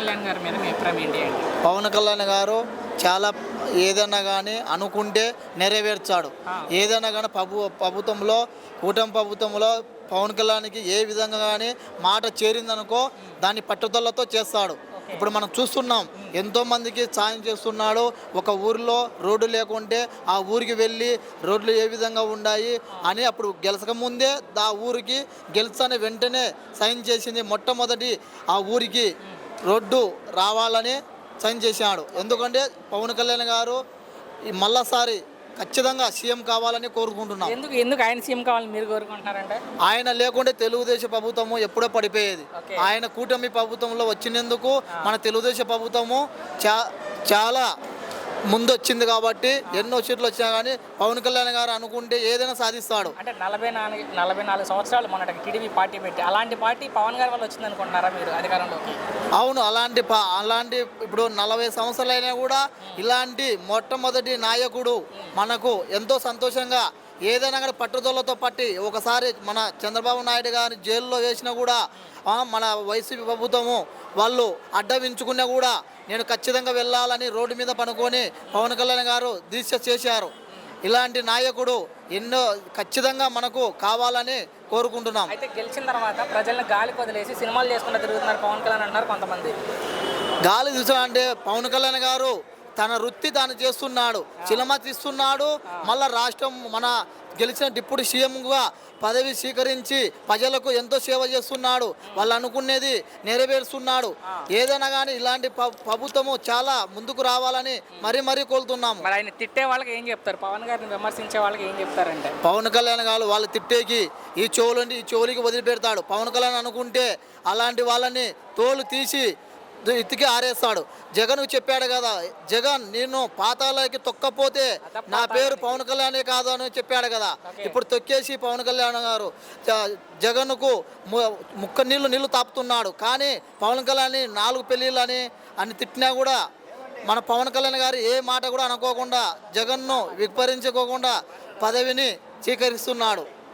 కళ్యాణ్ గారి మీద మీ అభిప్రాయం ఏంటి అండి? పవన్ కళ్యాణ్ గారు చాలా ఏదైనా కానీ అనుకుంటే నెరవేర్చాడు. ఏదైనా కానీ ప్రభుత్వంలో కూటమి ప్రభుత్వంలో పవన్ కళ్యాణ్కి ఏ విధంగా కానీ మాట చేరిందనుకో దాన్ని పట్టుదలతో చేస్తాడు. ఇప్పుడు మనం చూస్తున్నాం, ఎంతోమందికి సాయం చేస్తున్నాడు. ఒక ఊరిలో రోడ్డు లేకుంటే ఆ ఊరికి వెళ్ళి రోడ్లు ఏ విధంగా ఉన్నాయి అని అప్పుడు గెలచక ముందే ఆ ఊరికి గెలిచని వెంటనే సైన్ చేసింది. మొట్టమొదటి ఆ ఊరికి రోడ్డు రావాలని సైన్ చేశాడు. ఎందుకంటే పవన్ కళ్యాణ్ గారు మళ్ళాసారి ఖచ్చితంగా సీఎం కావాలని కోరుకుంటున్నాం. ఎందుకు ఆయన సీఎం కావాలని మీరు కోరుకుంటున్నారంటే? ఆయన లేకుంటే తెలుగుదేశం ప్రభుత్వము ఎప్పుడో పడిపోయేది. ఆయన కూటమి ప్రభుత్వంలో వచ్చినందుకు మన తెలుగుదేశం ప్రభుత్వము చాలా ముందొచ్చింది కాబట్టి ఎన్నో సీట్లు వచ్చినా కానీ పవన్ కళ్యాణ్ గారు అనుకుంటే ఏదైనా సాధిస్తాడు. అంటే 44 సంవత్సరాలు మొన్నటి టీడీపీ పార్టీ పెట్టి అలాంటి పార్టీ పవన్ గారి వల్ల వచ్చింది అనుకుంటున్నారా మీరు అధికారంలోకి? అవును, అలాంటి ఇప్పుడు 40 సంవత్సరాలైనా కూడా ఇలాంటి మొట్టమొదటి నాయకుడు మనకు ఎంతో సంతోషంగా ఏదైనా కానీ పట్టుదలతో పట్టి ఒకసారి మన చంద్రబాబు నాయుడు గారిని జైల్లో వేసినా కూడా మన వైసీపీ ప్రభుత్వము వాళ్ళు అడ్డవించుకున్నా కూడా నేను ఖచ్చితంగా వెళ్ళాలని రోడ్డు మీద పనుకొని పవన్ కళ్యాణ్ గారు దీక్ష చేశారు. ఇలాంటి నాయకుడు ఎన్నో ఖచ్చితంగా మనకు కావాలని కోరుకుంటున్నాం. అయితే గెలిచిన తర్వాత ప్రజలను గాలికి వదిలేసి సినిమాలు చేసుకుంటూ తిరుగుతున్నారు పవన్ కళ్యాణ్ అంటున్నారు కొంతమంది. గాలి చూసామంటే పవన్ కళ్యాణ్ గారు తన వృత్తి తాను చేస్తున్నాడు, సినిమా తీస్తున్నాడు. మళ్ళా రాష్ట్రం మన గెలిచిన డిప్యూటీ సీఎంగా పదవి స్వీకరించి ప్రజలకు ఎంతో సేవ చేస్తున్నాడు. వాళ్ళు అనుకునేది నెరవేరుస్తున్నాడు. ఏదైనా కానీ ఇలాంటి ప్రభుత్వము చాలా ముందుకు రావాలని మరీ కోరుతున్నాము. మరి ఆయన తిట్టే వాళ్ళకి ఏం చెప్తారు? పవన్ గారిని విమర్శించే వాళ్ళకి ఏం చెప్తారంటే? పవన్ కళ్యాణ్ గారు వాళ్ళు తిట్టేకి ఈ చెవులకి వదిలిపెడతాడు. పవన్ కళ్యాణ్ అనుకుంటే అలాంటి వాళ్ళని తోలు తీసి ఇతికి ఆరేస్తాడు. జగన్ చెప్పాడు కదా, జగన్ నేను పాతాలకి తొక్కపోతే నా పేరు పవన్ కళ్యాణే కాదు అని చెప్పాడు కదా. ఇప్పుడు తొక్కేసి పవన్ కళ్యాణ్ గారు జగన్కు ముక్క నీళ్లు తాపుతున్నాడు. కానీ పవన్ కళ్యాణ్ 4 పెళ్ళిళ్ళు అని తిట్టినా కూడా మన పవన్ కళ్యాణ్ గారు ఏ మాట కూడా అనుకోకుండా జగన్ను విస్మరించుకోకుండా పదవిని స్వీకరిస్తున్నాడు.